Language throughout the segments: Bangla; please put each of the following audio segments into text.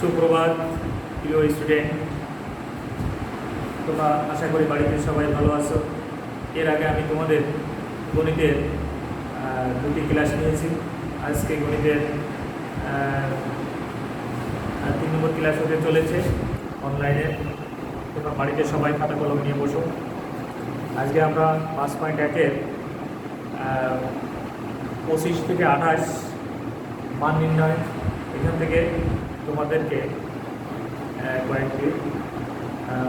সুপ্রভাত প্রিয় স্টুডেন্ট, তোমরা আশা করি বাড়িতে সবাই ভালো আছো। এর আগে আমি তোমাদের গণিতের দুটি ক্লাস নিয়েছি। আজকে গণিতের 3 নম্বর ক্লাস হতে চলেছে অনলাইনে। তোমরা বাড়িতে সবাই খাতা কলম নিয়ে বসো। আজকে আমরা 5.1-এর 25 থেকে 28 মান নির্ণয়, এখান থেকে তোমাদেরকে কয়েকটি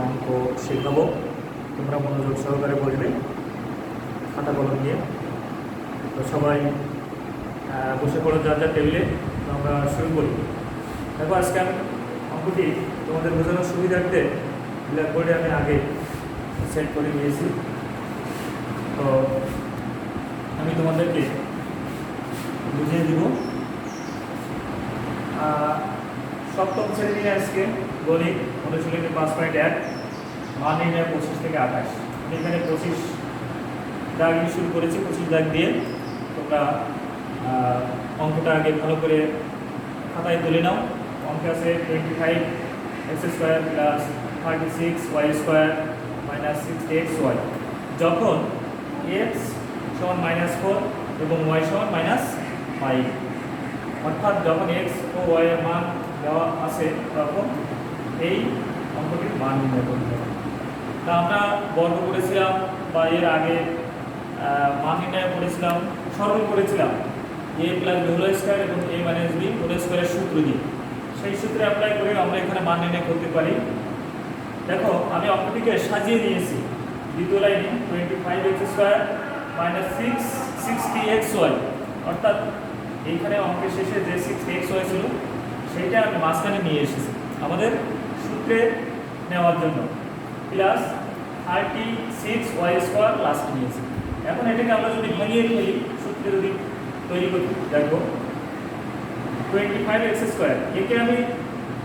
অঙ্ক শেখাবো। তোমরা মনোযোগ সহকারে বসবে খাতা কলম নিয়ে। তো সবাই বসে পড়ো যার যার টেবিলে। আমরা শুরু করি। দেখো, আজকে আমি অঙ্কটি তোমাদের বোঝানোর সুবিধার্থে ব্ল্যাকবোর্ডে আমি আগে সেট করে নিয়েছি। তো আমি তোমাদেরকে বুঝিয়ে দিব। সপ্তম শ্রেণী আজকে গণিত অনুশীলনী 5.1 মান নির্ণয় 25 থেকে 28। আমি এখানে 25 দাগ দিয়ে শুরু করেছি। 25 দাগ দিয়ে তোমরা অঙ্কটা আগে ভালো করে খাতায় তুলে নাও। অঙ্ক আছে 25 x square plus 36 y square minus 6xy যখন x সমান -4 এবং y সমান -5, অর্থাৎ যখন x ও y এর মান দেওয়া আছে তখন এই অঙ্কটির মান নির্ণয় করতে হবে। তা আমরা বর্গ করেছিলাম বা এর আগে মান নির্ণয় করেছিলাম, সরল করেছিলাম a plus b whole square এবং a মাইনাস b হোল স্কয়ারের সূত্র দিয়ে। সেই সূত্রে অ্যাপ্লাই করে আমরা এখানে মান নির্ণয় করতে পারি। দেখো, আমি অঙ্কটিকে সাজিয়ে নিয়েছি। দ্বিতীয় লাইনে 25x স্কয়ার মাইনাস 60xy, অর্থাৎ এইখানে অঙ্কের শেষে যে 6xy ছিল সেইটা আমি মাঝখানে নিয়ে এসেছি আমাদের সূত্রে নেওয়ার জন্য, প্লাস 36y স্কয়ার লাস্ট নিয়েছি। এখন এটাকে আমরা যদি ভাঙিয়ে ফেলি, সূত্রে যদি তৈরি করি, দেখো 25x স্কয়ার, একে আমি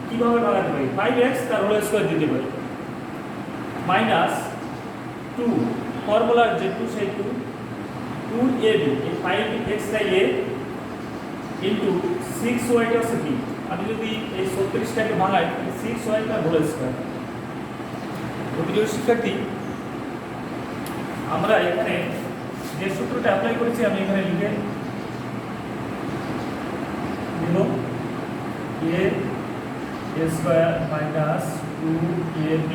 কিভাবে ভাঙাতে পারি? 5x তার হোল স্কয়ার দিতে পারি, মাইনাস 2 ফর্মুলার যে 2 সেই 2ab, এই 5x tie a into 6y টা হচ্ছে b। আমি যদি এই 36টাকে ভাঙাই, 6y তার হোল স্কয়ার। প্রিয় শিক্ষার্থী, আমরা এখানে যে সূত্রটা অ্যাপ্লাই করেছি আমি এখানে লিখে দিব a square minus 2ab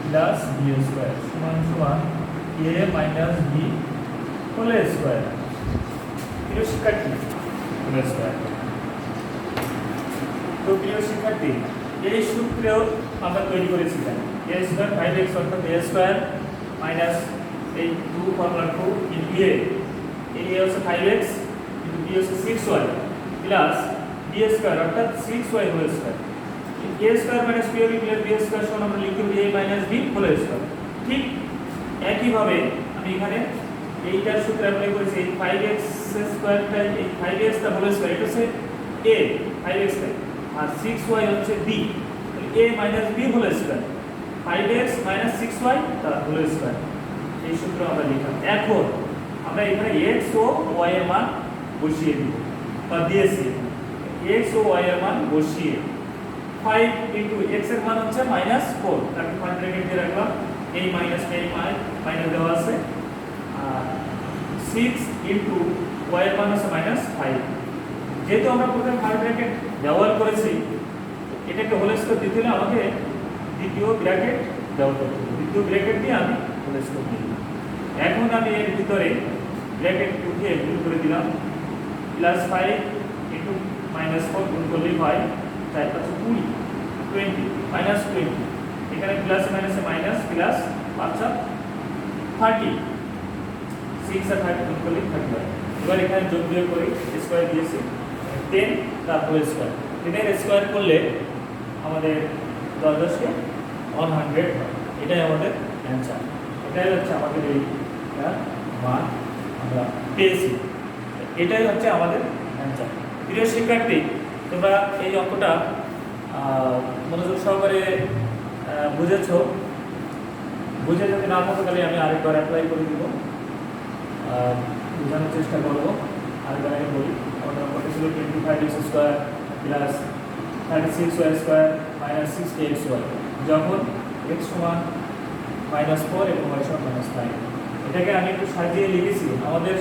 plus b square সমান সমান a minus b whole square. প্রিয় শিক্ষার্থী, হোল স্কয়ার। তো প্রিয় শিক্ষার্থী, এই সূত্রেও আমরা তৈরি করেছিলাম a স্কয়ার 5x অর্থাৎ a স্কয়ার মাইনাস এই 2 ফর্মুলা 2 ইনটু a, এই a হচ্ছে 5x ইনটু b হচ্ছে 6y প্লাস b স্কয়ার অর্থাৎ 6y whole square. a square minus b plus b square সমান আমরা লিখব a minus b whole square. ঠিক একইভাবে আমি এখানে এইটার সূত্র অ্যাপ্লাই করেছি। এই 5x স্কয়ারটা, এই 5x টা হোল স্কয়ার, এটা হচ্ছে a 5x টা, আর 6y হচ্ছে b, a minus b whole square, 5x minus 6y তার হোল স্কয়ার। এই সূত্র আমরা লিখলাম। এখন আমরা এখানে x ও y এর মান বসিয়ে দিব বা দিয়েছি। x ও y এর মান বসিয়ে 5 ইনটু x এর মান হচ্ছে -4, তাকে ফার্স্ট ব্র্যাকেট দিয়ে রাখলাম। এই মাইনাস এই মাইনাস দেওয়া আছে, আর 6 ইনটু y এর মান হচ্ছে -5। যেহেতু আমরা প্রথমে ফার্স্ট ব্র্যাকেট ব্যবহার করেছি, এটাকে হোল স্কয়ার দিতে হলে আমাকে দ্বিতীয় ব্র্যাকেট ব্যবহার করতে হবে। দ্বিতীয় ব্র্যাকেট দিয়ে আমি হোল স্কয়ার দিই। এখন আমি এর ভিতরে ব্র্যাকেট উঠিয়ে গুণ করে দিলাম, প্লাস 5 ইনটু -4 গুণ করলে 5, 4 5 20 20 মাইনাস 20, এখানে প্লাস মাইনাসে মাইনাস, প্লাস 5 30, 6 আর 30 গুণ করলে 30। এবার এখানে যোগ বিয়োগ করি, স্কয়ার দিয়েছি 10 তার হোল স্কয়ার। 10 এর স্কয়ার করলে আমাদের 10 কে 100 হয়। এটাই আমাদের অ্যানসার। এটাই হচ্ছে আমাদের এই মান আমরা পেয়েছি। এটাই হচ্ছে আমাদের অ্যানসার। প্রিয় শিক্ষার্থী, তোমরা এই অঙ্কটা মনোযোগ সহকারে বুঝেছ। বুঝে যদি না মতো তাহলে আমি আরেকবার অ্যাপ্লাই করে দিব, বোঝানোর চেষ্টা করবো। আরেকবার আমি বলি, আমাদের অঙ্কটা ছিল 25x square plus 36y square minus 6xy, যখন x সমান -4 এবং y সমান -5। এটাকে আমি একটু সাজিয়ে লিখেছি আমাদের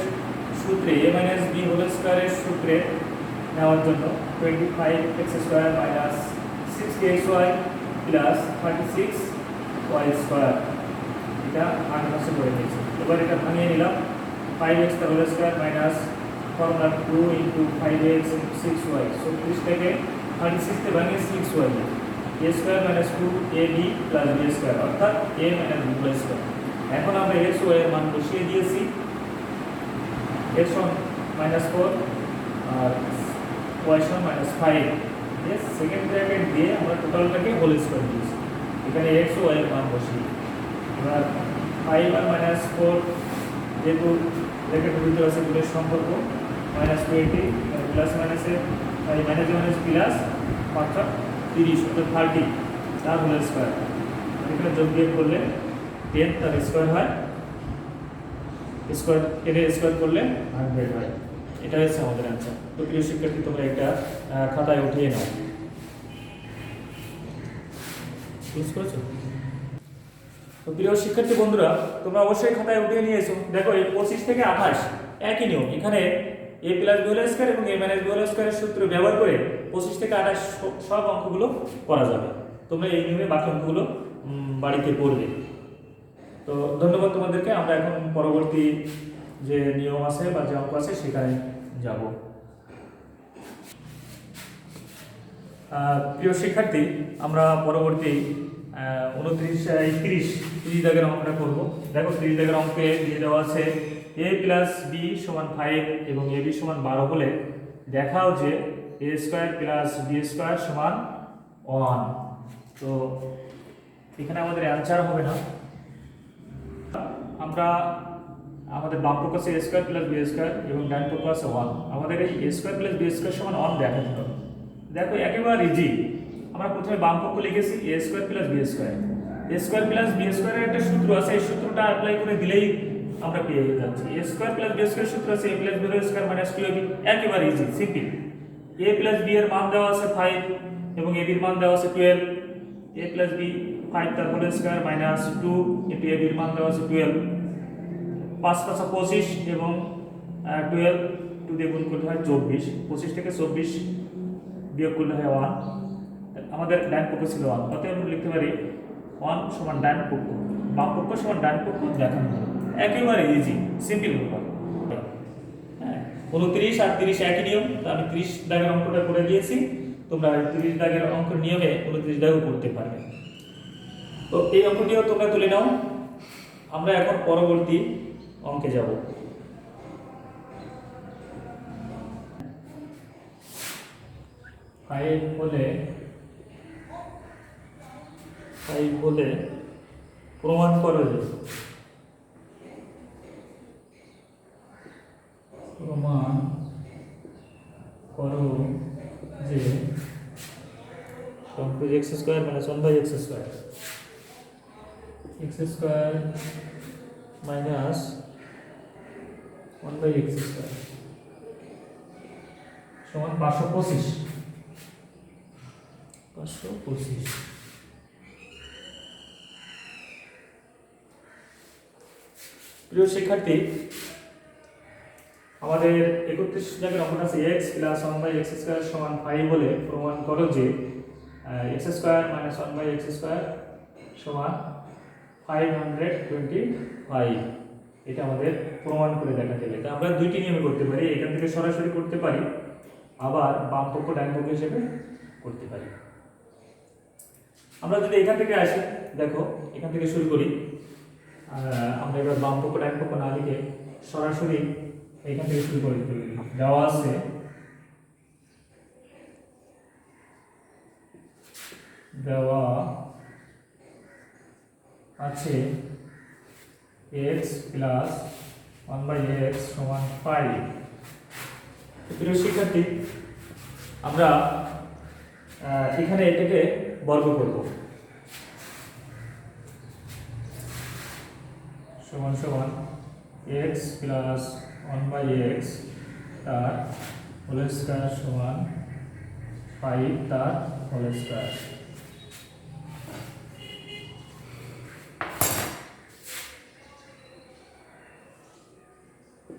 সূত্রে a - b হোল স্কয়ারের সূত্রে নেওয়ার জন্য 25x square minus 6xy plus 36y square, এটা আগে পাশে করে নিয়েছি। এবার এটা ভাঙিয়ে নিলাম, 5x whole square minus formula 2 into 5x into 6y, 36 থেকে 36 তে ভাঙিয়ে 6y, a square minus 2ab plus b square, অর্থাৎ a minus b plus square. এখন আমরা x y এর মান বসিয়ে দিয়েছি, x সমান -4 আর y সমান -5, এই সেকেন্ড ব্র্যাকেট দিয়ে আমরা টোটালটাকে হোল স্কয়ার দিয়েছি। এখানে x ও y এর মান বসিয়ে, এবার 5 আর -4 যেহেতু ব্র্যাকেট ভিতরে আছে দুটোর সম্পর্ক -20 প্লাস মাইনাসে মাইনাস মাইনাস প্লাস 5 30 অর্থাৎ 30 তার হোল স্কয়ার। এখানে যোগ বিয়োগ করলে 10 তার স্কয়ার হয়, স্কয়ার এর স্কয়ার করলে 100 হয়। এটা হচ্ছে আমাদের आंसर। তো প্রিয় শিক্ষার্থী, তোমরা এটা খাতায় উঠিয়ে নাও। বুঝতে পেরেছো? তো প্রিয় শিক্ষার্থী বন্ধুরা, তোমরা অবশ্যই খাতায় উঠিয়ে নিয়েছো। দেখো এই 25 থেকে 28 একই নিয়ম, এখানে a plus b whole square এবং a মাইনাস b হোল স্কয়ারের সূত্র ব্যবহার করে 25 থেকে 28 সব অঙ্কগুলো করা যাবে। তোমরা এই নিয়মে বাকি অঙ্কগুলো বাড়িতে পড়বে। তো ধন্যবাদ তোমাদেরকে। আমরা এখন পরবর্তী যে নিয়ম আছে বা যে অঙ্ক আছে সেখানে যাব। প্রিয় শিক্ষার্থী, আমরা পরবর্তী 29 দাগের অঙ্কটা করব। দেখো 30 দাগের অঙ্কে দিয়ে দেওয়া আছে a প্লাস b সমান 5 এবং ab সমান 12 হলে দেখাও যে a square plus b square সমান 1। তো এখানে আমাদের অ্যানসার হবে না, আমরা আমাদের বাম পক্ষ আছে a square plus b square এবং ডান পক্ষ আছে 1, আমাদের এই a square plus b square সমান 1 দেখাতে হবে। দেখো একেবারে ইজি, আমরা প্রথমে বাম পক্ষ লিখেছি a square plus b square, a square plus b স্কয়ারের একটা সূত্র আছে, এই সূত্রটা অ্যাপ্লাই করে দিলেই আমরা পেয়ে যাচ্ছি। a square plus b square সূত্র আছে a plus b whole square minus 2ab, একেবারে easy simple. a plus b এর মান দেওয়া আছে 5 এবং ab এর মান দেওয়া আছে 12, a প্লাস b 5 তার whole square minus 2 into ab এর মান দেওয়া আছে 12, 5 5 25 এবং 12 2 দিয়ে গুণ করলে হয় 24, 25 থেকে 24 বিয়োগ করলে হয় 1, আমাদের ডান পক্ষ ছিল 1, অতএব আমরা লিখতে পারি 1 সমান ডান পক্ষ, বাম পক্ষ সমান ডান পক্ষ দেখানো হলো। একেবারে ইজি সিম্পল ব্যাপার। হ্যাঁ, 29 আর 30 একই নিয়ম, তো আমি 30 দাগের অঙ্কটা করে দিয়েছি, তোমরা 30 দাগের অঙ্কের নিয়মে 29 দাগও করতে পারবে। তো এই অঙ্কটিও তোমরা তুলে নাও। আমরা এখন পরবর্তী অঙ্কে যাব। ফাইভ বলে প্রমাণ করো যে সমকোণ x square minus 1/x square, x square minus 1/x square সমান 525। প্রিয় শিক্ষার্থী, আমাদের 31 দাগের অঙ্কটা আছে x প্লাস 1/x স্কয়ার সমান 5 বলে প্রমাণ করো যে x square minus 1/x square সমান 525। এটা আমাদের প্রমাণ করে দেখাতে হবে। আমরা দুইটি নিয়মে করতে পারি, এখান থেকে সরাসরি করতে পারি, আবার বাম পক্ষ ডান পক্ষ হিসেবে করতে পারি। আমরা যদি এখান থেকে আসি, দেখো এখান থেকে শুরু করি, আমরা এবার বাম পক্ষ ডান পক্ষ না লিখে সরাসরি এখান থেকে শুরু করে দিতে পারি। দেওয়া আছে x প্লাস 1/x সমান 5। প্রিয় শিক্ষার্থী, আমরা এখানে এটাকে বর্গ করব, সমান সমান x প্লাস 1/x তার হোল স্কয়ার সমান 5 তার হোল স্কয়ার।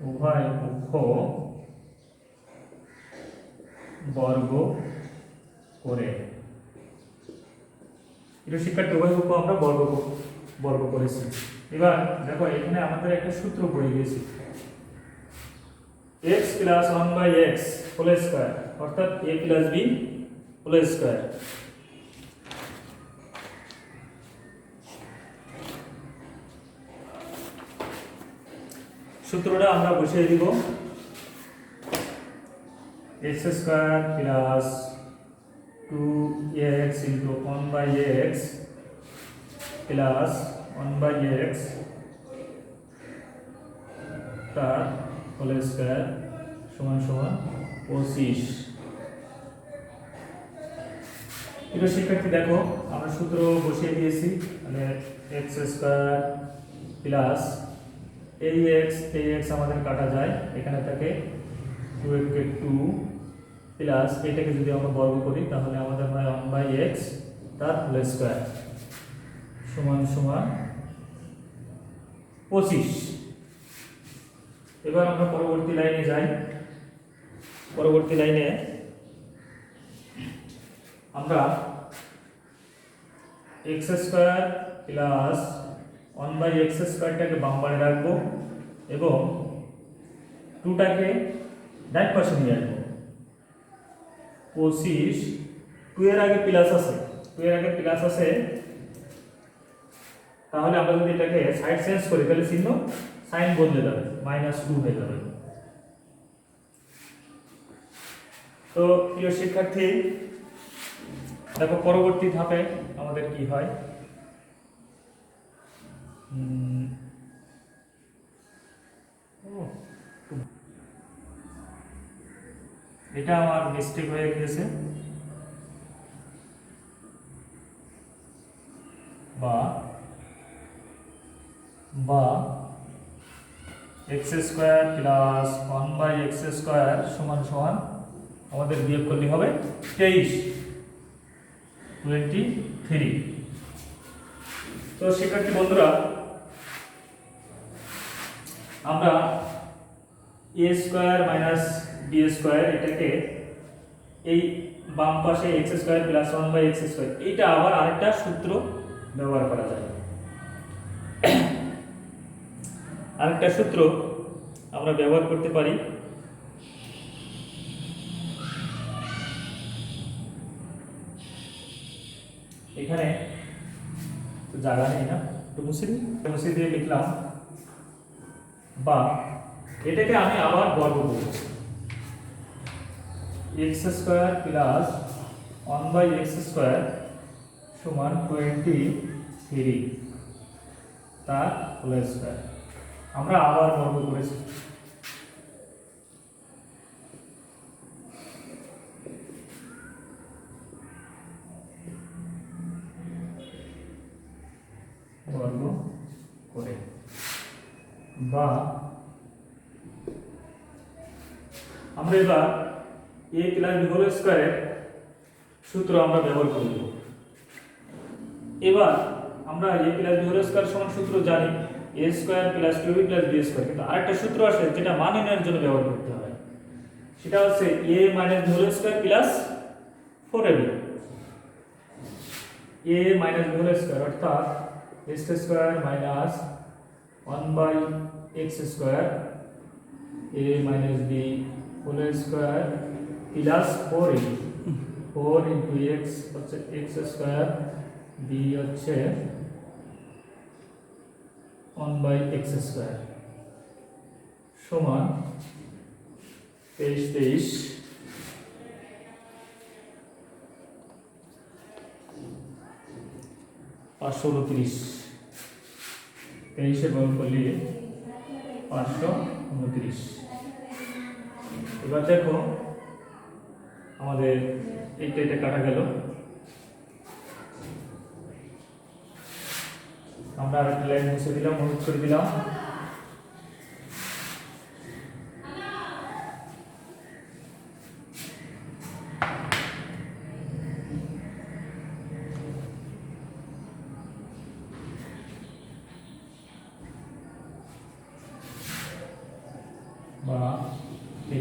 উভয় পক্ষ বর্গ করে, এটা শিক্ষার্থী উভয় পক্ষ আমরা বর্গ করেছি। এবার দেখো এখানে আমাদের একটা সূত্র পড়ে গিয়েছে, x plus 1/x whole square অর্থাৎ a plus b whole square. সূত্রটা আমরা বসিয়ে দিব, x square plus 2x into 1/x plus 1/x তার হোল স্কয়ার সমান সমান 25। এটা শিক্ষার্থী দেখো আমরা সূত্র বসিয়ে দিয়েছি, মানে x স্কয়ার প্লাস ax আমাদের কাটা যায়, এখানে থাকে 2 কে 2 প্লাস এটাকে যদি আমরা বর্গ করি তাহলে আমাদের হয় 1/x তার হোল স্কয়ার সমান সমান 25। এবার আমরা পরবর্তী লাইনে যাই। পরবর্তী লাইনে আমরা x স্কয়ার প্লাস 1/x স্কয়ারটাকে বাম পাশে রাখবো এবং 2টাকে ডান পাশে নিয়ে আসবো। 25 2 এর আগে প্লাস আছে, তাহলে আমরা যদি এটাকে সাইড চেঞ্জ করি তাহলে চিহ্ন সাইন বদলে যাবে, -2 হয়ে যাবে। তো প্রিয় শিক্ষার্থী দেখো পরবর্তী ধাপে আমাদের কি হয়, এটা আমার মিস্টেক হয়ে গেছে, বা x square plus 1/x square সমান সমান আমাদের বিয়োগ করলে হবে 23। তো শিক্ষার্থী বন্ধুরা আমরা a square minus b square এটাকে এই বাম পাশে x square plus 1/x square এটা আবার আরেকটা সূত্র ব্যবহার করা যায়। আরেকটা সূত্র আমরা ব্যবহার করতে পারি, এখানে তো জায়গা নেই না, তো মুছে দিয়ে লিখলাম, বা এটাকে আমি আবার বর্গ করব, x square plus 1/x square সমান 23 তার হোল স্কয়ার। আমরা আবার বর্গ করেছি, বর্গ করে, বা আমরা এবার a প্লাস b হোল স্কয়ারের সূত্র আমরা ব্যবহার করব। এবার আমরা a plus b whole square সমান সূত্র জানি, a square plus 2b plus b square, কিন্তু আরেকটা সূত্র আছে যেটা মান নির্ণয়ের জন্য ব্যবহার করতে হয়, সেটা হচ্ছে a minus b whole square plus 4ab, a minus b whole square অর্থাৎ x square minus 1/x square a minus b whole square plus 4 into x হচ্ছে x স্কয়ার, b হচ্ছে 1/x স্কয়ার সমান 23 529। 23 বর্গ করলে 529। এবার দেখো আমাদের এটা কাটা গেল, আমরা আরেকটা লাইন মুছে দিলাম, হলুদ করে দিলাম।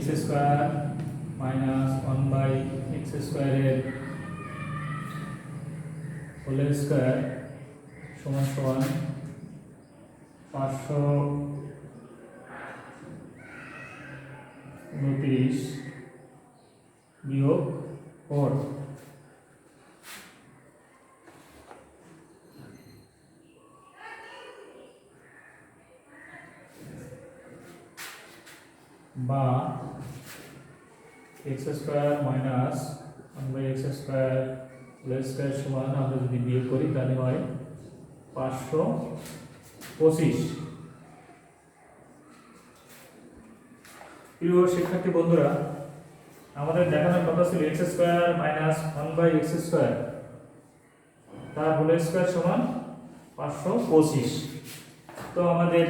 এক্স স্কোয়ার মাইনাস 1/x স্কোয়ারের হোল স্কোয়ার সমান সমান 529 বিয়োগ 4। বা x square minus 1/x square whole square সমান আমরা যদি বিয়োগ করি তাহলে হয় 525। প্রিয় শিক্ষার্থী বন্ধুরা, আমাদের দেখানোর কথা ছিল x square minus 1/x square তার হোল স্কোয়ার সমান 525। তো আমাদের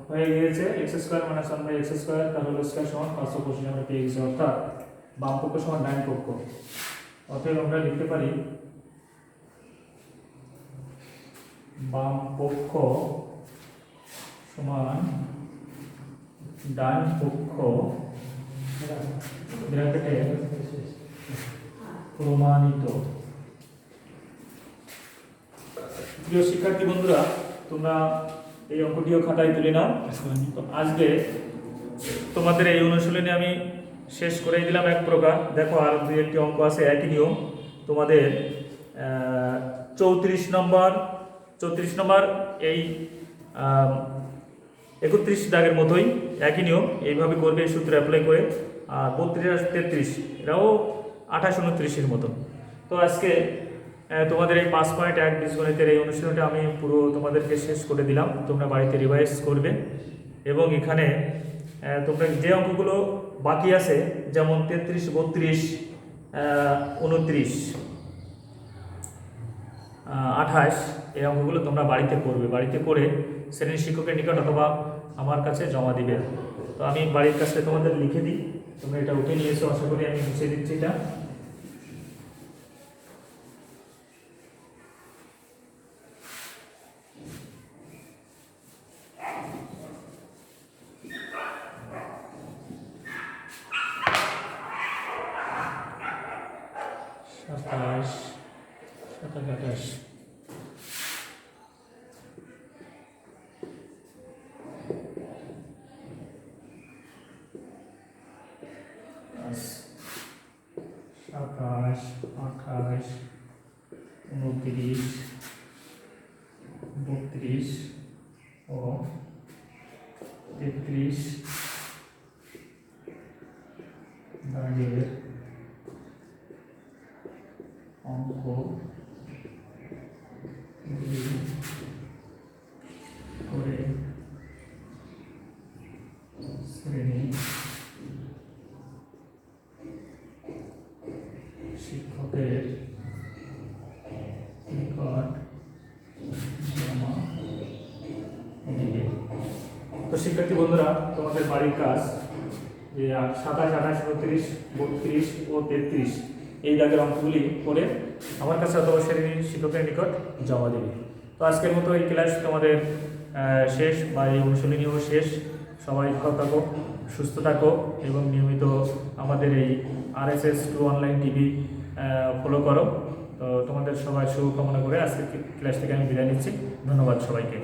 হয়ে গিয়েছে x square minus 1/x square তার হোল স্কোয়ার সমান 525 আমরা পেয়ে গেছি, অর্থাৎ বাম পক্ষ সমান ডান পক্ষ। অতএব আমরা লিখতে পারি বাম পক্ষ সমান ডান পক্ষ ব্র্যাকেটে প্রমাণিত। প্রিয় শিক্ষার্থী বন্ধুরা, তোমরা এই অঙ্কটিও খাতায় তুলে নাও। তো আজকে তোমাদের এই অনুশীলনী আমি শেষ করে দিলাম এক প্রকার। দেখো আর দুই একটি অঙ্ক আছে একই নিয়ম তোমাদের। 34 নম্বর এই 31 দাগের মতোই একই নিয়ম, এইভাবে করবে এই সূত্র অ্যাপ্লাই করে। আর 32 আর 33 এরাও 28 29-এর মতো। তো আজকে তোমাদের এই 5.1 বীজগণিতের এই অনুশীলনটা আমি পুরো তোমাদেরকে শেষ করে দিলাম। তোমরা বাড়িতে রিভাইজ করবে এবং এখানে তোমরা যে অঙ্কগুলো বাকি আছে যেমন 33 32 29 28 এই অঙ্কগুলো তোমরা বাড়িতে করবে। বাড়িতে করে শ্রেণীর শিক্ষকের নিকট অথবা আমার কাছে জমা দিবে। তো আমি বাড়ির কাছে তোমাদের লিখে দিই, তোমরা এটা উঠে নিয়েছো আশা করি। আমি মুছে দিচ্ছি এটা। সাতাশ 28 29 32 ও 33 দাগের অঙ্ক করে শ্রেণী শিক্ষকের নিকট জমা দিবে। তো শিক্ষার্থী বন্ধুরা, তোমাদের বাড়ির কাজ যে 27 28 29 32 ও 33 এই দাগের অঙ্কগুলি করে আমার কাছে অথবা শ্রেণীর শিক্ষকের নিকট জমা দেবে। তো আজকের মতো এই ক্লাস তোমাদের শেষ, বা এই অনুশীলনীও শেষ। সবাই ভালো থাকো, সুস্থ থাকো এবং নিয়মিত আমাদের এই RSS 2 অনলাইন টিভি ফলো করো। তো তোমাদের সবাই শুভকামনা করে আজকের ক্লাস থেকে আমি বিদায় নিচ্ছি। ধন্যবাদ সবাইকে।